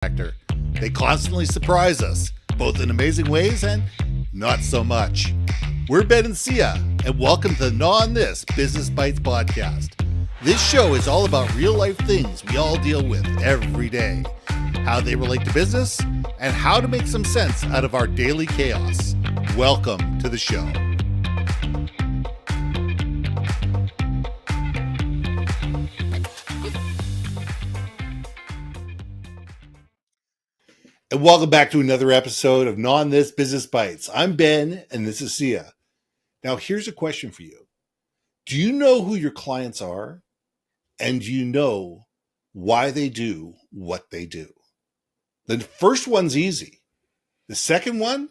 factor. They constantly surprise us, both in amazing ways and not so much. We're Ben and Sia, and welcome to the On This Business Bytes podcast. This show is all about real-life things we all deal with every day, how they relate to business, and how to make some sense out of our daily chaos. Welcome to the show. And welcome back to another episode of On This Business Bytes. I'm Ben, and this is Sia. Now, here's a question for you. Do you know who your clients are? And do you know why they do what they do? The first one's easy. The second one,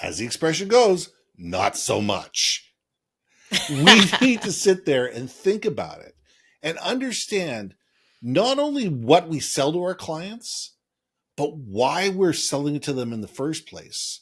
as the expression goes, not so much. We need to sit there and think about it and understand not only what we sell to our clients, but why we're selling it to them in the first place.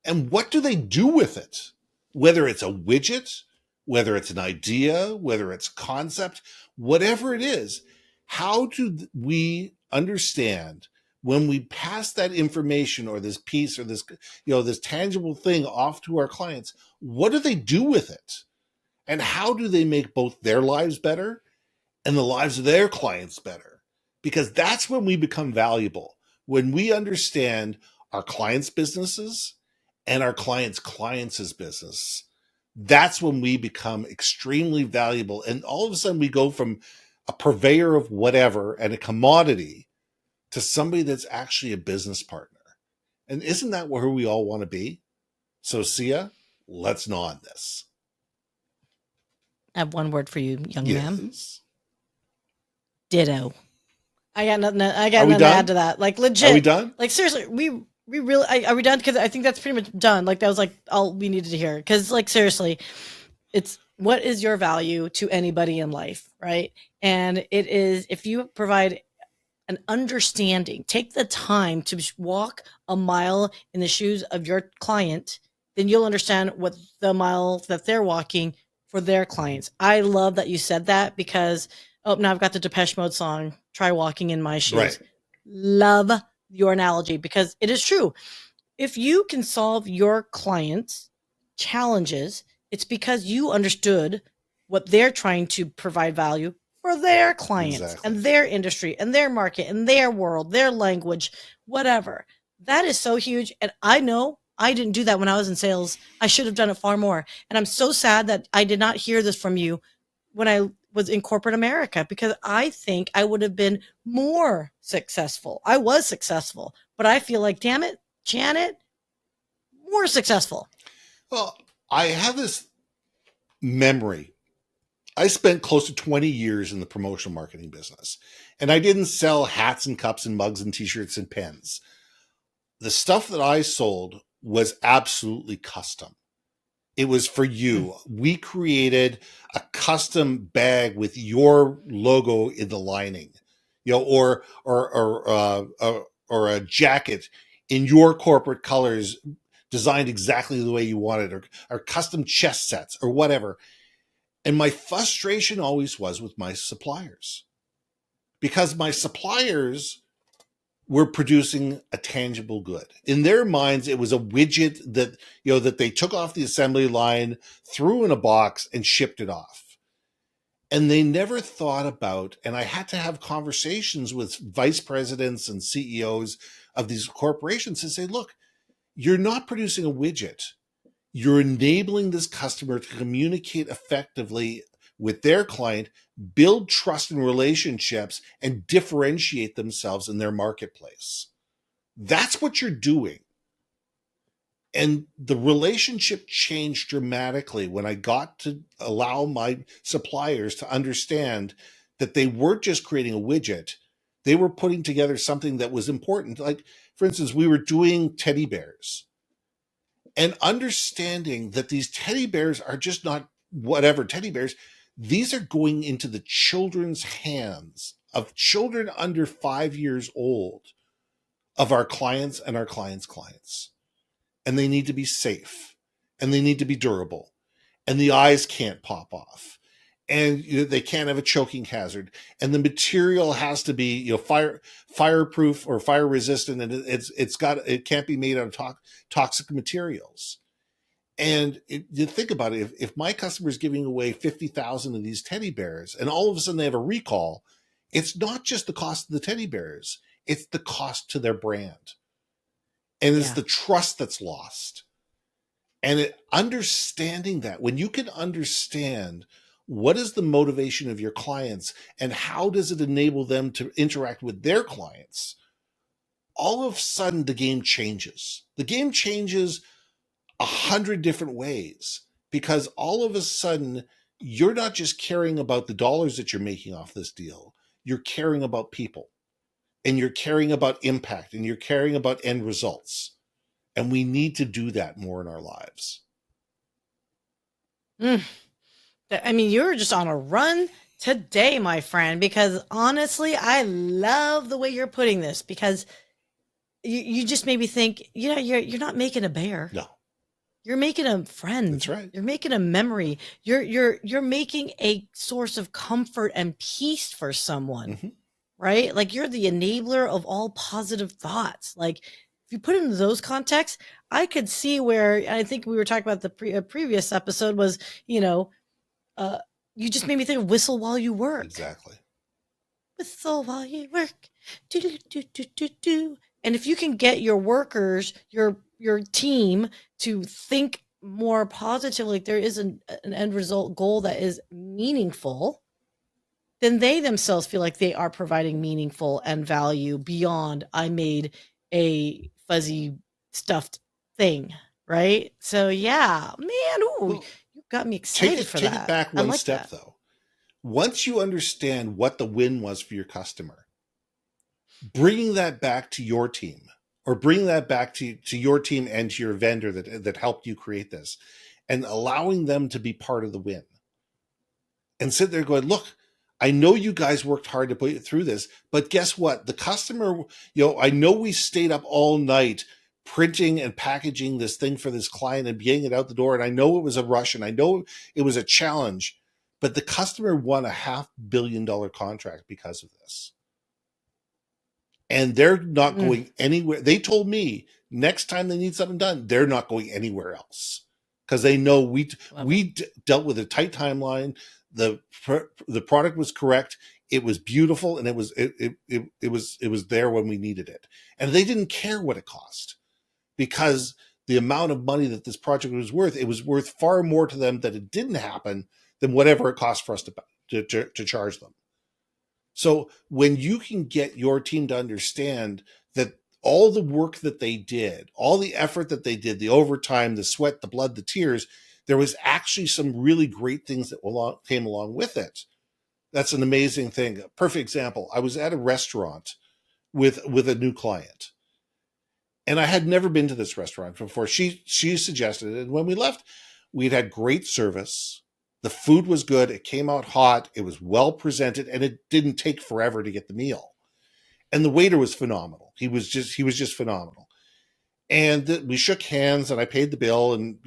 And what do they do with it? Whether it's a widget, whether it's an idea, whether it's concept, whatever it is, how do we understand when we pass that information or this piece or this, this tangible thing off to our clients, what do they do with it? And how do they make both their lives better and the lives of their clients better? Because that's when we become valuable. When we understand our clients' businesses and our clients' business, that's when we become extremely valuable. And all of a sudden we go from a purveyor of whatever and a commodity to somebody that's actually a business partner. And isn't that where we all want to be? So Sia, let's nod this. I have one word for you, young man. Yes. Ditto. I got nothing to add to that. Like, legit. Are we done? Like, seriously, we really are we done? Because I think that's pretty much done. Like, that was like all we needed to hear. Because, like, seriously, it's what is your value to anybody in life, right? And it is, if you provide an understanding, take the time to walk a mile in the shoes of your client, then you'll understand what the mile that they're walking for their clients. I love that you said that because, now I've got the Depeche Mode song, Try Walking in My Shoes. Right. Love your analogy because it is true. If you can solve your clients' challenges, it's because you understood what they're trying to provide value for their clients and their industry and their market and their world, their language, whatever. That is so huge. And I know I didn't do that when I was in sales. I should have done it far more. And I'm so sad that I did not hear this from you when I was in corporate America, because I think I would have been more successful. I was successful, but I feel like, damn it, Janet, more successful. Well, I have this memory. I spent close to 20 years in the promotional marketing business, and I didn't sell hats and cups and mugs and t-shirts and pens. The stuff that I sold was absolutely custom. It was for you. We created a custom bag with your logo in the lining, or a jacket in your corporate colors, designed exactly the way you wanted, or custom chest sets or whatever. And my frustration always was with my suppliers, because my suppliers were producing a tangible good. In their minds, it was a widget that, that they took off the assembly line, threw in a box, and shipped it off. And they never thought about, and I had to have conversations with vice presidents and CEOs of these corporations and say, look, you're not producing a widget. You're enabling this customer to communicate effectively with their client, build trust and relationships, and differentiate themselves in their marketplace. That's what you're doing. And the relationship changed dramatically when I got to allow my suppliers to understand that they weren't just creating a widget. They were putting together something that was important. Like, for instance, we were doing teddy bears. And understanding that these teddy bears are just not whatever teddy bears. These are going into the children's hands of children under 5 years old of our clients and our clients' clients. And they need to be safe, and they need to be durable, and the eyes can't pop off. and they can't have a choking hazard, and the material has to be fireproof or fire resistant, and it can't be made out of toxic materials. And you think about it, if my customer is giving away 50,000 of these teddy bears and all of a sudden they have a recall, it's not just the cost of the teddy bears, it's the cost to their brand. And it's the trust that's lost. And understanding that, when you can understand what is the motivation of your clients and how does it enable them to interact with their clients, all of a sudden the game changes. The game changes 100 different ways, because all of a sudden you're not just caring about the dollars that you're making off this deal. You're caring about people, and you're caring about impact, and you're caring about end results. And we need to do that more in our lives. I mean, you're just on a run today, my friend, because honestly, I love the way you're putting this, because you just made me think, you're not making a bear. No. You're making a friend. That's right. You're making a memory. You're making a source of comfort and peace for someone, Mm-hmm. right? Like, you're the enabler of all positive thoughts. Like, if you put it into those contexts, I could see where, I think we were talking about the previous episode was, you just made me think of whistle while you work. Exactly. Whistle while you work. Do, do, do, do, do, do. And if you can get your workers, your team to think more positively, like there is an end result goal that is meaningful, then they themselves feel like they are providing meaningful and value beyond, I made a fuzzy stuffed thing, right? So yeah, man, you got me excited for that. Take it back one step, though. Once you understand what the win was for your customer, bringing that back to your team, or bring that back to your team and to your vendor that helped you create this, and allowing them to be part of the win. And sit there going, look, I know you guys worked hard to put you through this, but guess what? The customer, I know we stayed up all night printing and packaging this thing for this client and getting it out the door. And I know it was a rush, and I know it was a challenge, but the customer won a $500 million contract because of this. And they're not going anywhere. They told me next time they need something done, they're not going anywhere else, because they know we dealt with a tight timeline. The product was correct. It was beautiful, and it was there when we needed it. And they didn't care what it cost, because the amount of money that this project was worth, it was worth far more to them that it didn't happen than whatever it cost for us to charge them. So when you can get your team to understand that all the work that they did, all the effort that they did, the overtime, the sweat, the blood, the tears, there was actually some really great things that came along with it. That's an amazing thing. A perfect example. I was at a restaurant with a new client, and I had never been to this restaurant before. She suggested it, and when we left, we'd had great service. The food was good. It came out hot. It was well presented, and it didn't take forever to get the meal. And the waiter was phenomenal. He was just phenomenal. And we shook hands, and I paid the bill, and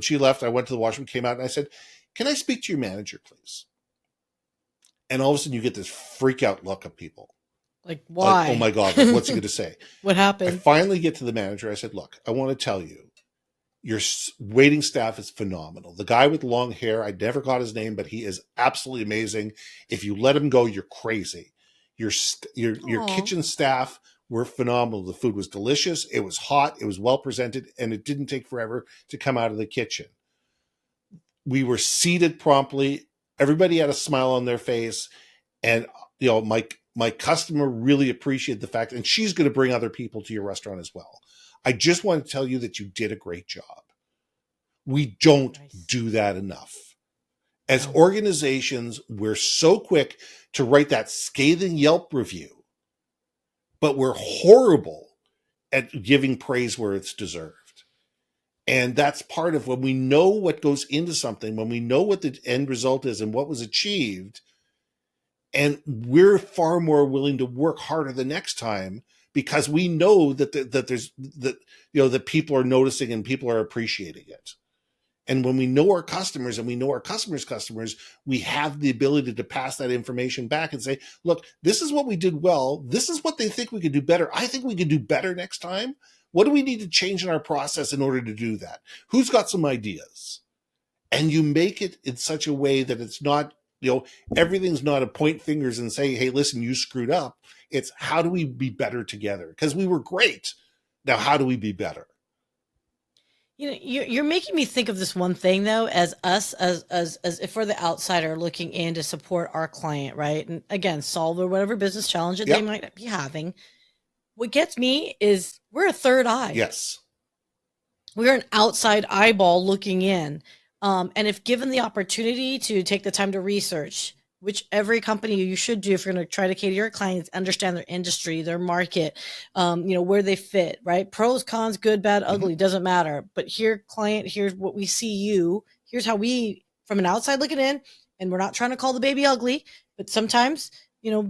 she left. I went to the washroom, came out, and I said, "Can I speak to your manager, please?" And all of a sudden, you get this freak out look of people. Like, why? Like, oh my God, like, what's he going to say? What happened? I finally get to the manager. I said, "Look, I want to tell you, your waiting staff is phenomenal. The guy with long hair, I never got his name, but he is absolutely amazing. If you let him go, you're crazy. Your kitchen staff were phenomenal. The food was delicious. It was hot. It was well presented, and it didn't take forever to come out of the kitchen. We were seated promptly. Everybody had a smile on their face, and my customer really appreciated the fact, and she's going to bring other people to your restaurant as well. I just want to tell you that you did a great job." We don't do that enough. As organizations, we're so quick to write that scathing Yelp review, but we're horrible at giving praise where it's deserved. And that's part of when we know what goes into something, when we know what the end result is and what was achieved, and we're far more willing to work harder the next time, because we know that that people are noticing and people are appreciating it. And when we know our customers and we know our customers' customers, we have the ability to pass that information back and say, look, this is what we did well. This is what they think we could do better. I think we could do better next time. What do we need to change in our process in order to do that? Who's got some ideas? And you make it in such a way that it's not, everything's not a point fingers and say, hey, listen, you screwed up. It's how do we be better together? Because we were great. Now, how do we be better? You're making me think of this one thing though, as us, as if we're the outsider looking in to support our client, right? And again, solve whatever business challenge that they might be having. What gets me is we're a third eye. Yes. We're an outside eyeball looking in. And if given the opportunity to take the time to research, which every company you should do if you're going to try to cater your clients, understand their industry, their market, where they fit, right? Pros, cons, good, bad, ugly, doesn't matter. But here, client, here's what we see you. Here's how we, from an outside looking in, and we're not trying to call the baby ugly, but sometimes,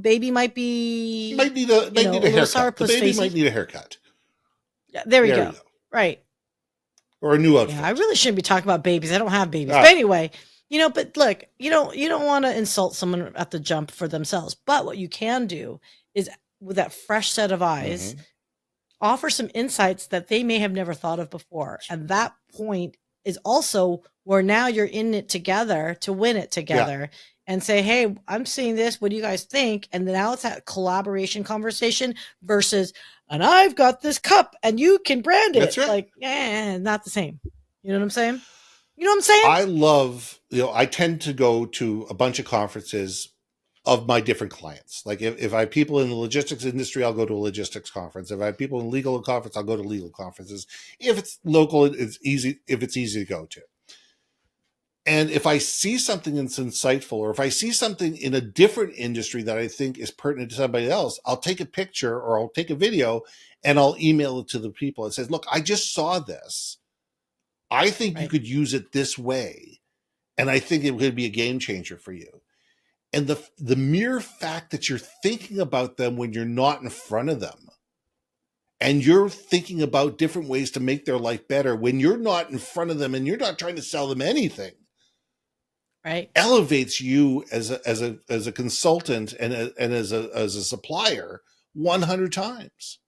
baby might be, might need a haircut. The baby might need a haircut. Yeah, there we go. Right. Or a new outfit. Yeah, I really shouldn't be talking about babies. I don't have babies. But anyway, but look, you don't want to insult someone at the jump for themselves. But what you can do is, with that fresh set of eyes, offer some insights that they may have never thought of before. And that point is also where now you're in it together to win it together and say, hey, I'm seeing this. What do you guys think? And then now it's that collaboration conversation versus, and I've got this cup and you can brand it. That's right. Like, not the same. You know what I'm saying? You know what I'm saying? I love, I tend to go to a bunch of conferences of my different clients. Like if I have people in the logistics industry, I'll go to a logistics conference. If I have people in legal conference, I'll go to legal conferences. If it's local, it's easy. If it's easy to go to. And if I see something that's insightful, or if I see something in a different industry that I think is pertinent to somebody else, I'll take a picture or I'll take a video and I'll email it to the people. It says, look, I just saw this. I think you could use it this way. And I think it would be a game changer for you. And the mere fact that you're thinking about them when you're not in front of them, and you're thinking about different ways to make their life better when you're not in front of them and you're not trying to sell them anything, elevates you as a consultant and as a supplier 100 times.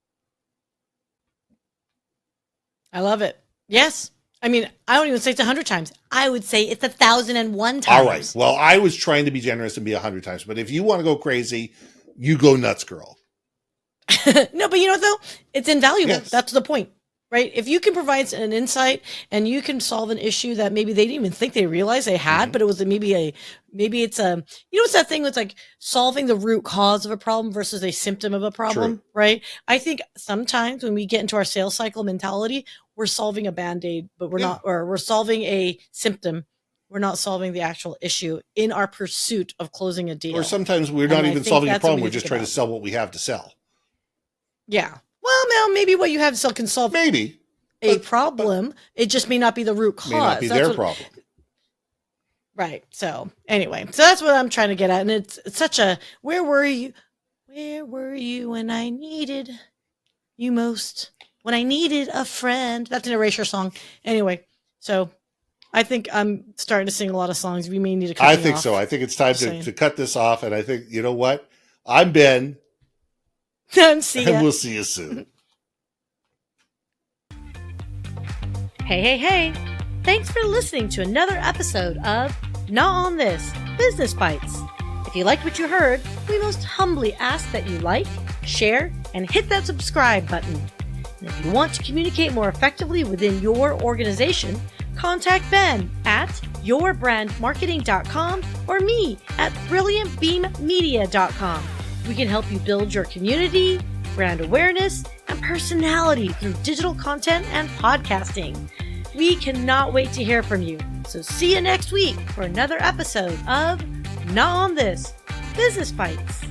I love it. Yes. I mean, I don't even say it's 100 times. I would say it's 1,001 times. All right. Well, I was trying to be generous and be 100 times, but if you want to go crazy, you go nuts, girl. No, but you know what though? It's invaluable. Yes. That's the point, right? If you can provide an insight and you can solve an issue that maybe they didn't even think they realized they had, but it was maybe it's it's that thing with like solving the root cause of a problem versus a symptom of a problem, right? I think sometimes when we get into our sales cycle mentality, we're solving a Band-Aid, but we're not, or we're solving a symptom. We're not solving the actual issue in our pursuit of closing a deal. Or sometimes we're not even solving a problem. We're just trying to sell what we have to sell. Yeah. Well, now maybe what you have to sell can solve a problem. It just may not be the root cause. May not be their problem. Right. So anyway, so that's what I'm trying to get at. And it's such a, where were you? Where were you when I needed you most? When I needed a friend. That's an Erasure song. Anyway, so I think I'm starting to sing a lot of songs. We may need to cut I think so. I think it's time to cut this off. And I think, you know what? I'm Ben. And we'll see you soon. Hey. Thanks for listening to another episode of Not On This, Business Bytes. If you liked what you heard, we most humbly ask that you like, share, and hit that subscribe button. And if you want to communicate more effectively within your organization, contact Ben at yourbrandmarketing.com or me at brilliantbeammedia.com. We can help you build your community, brand awareness, and personality through digital content and podcasting. We cannot wait to hear from you. So see you next week for another episode of Not On This, Business Bytes.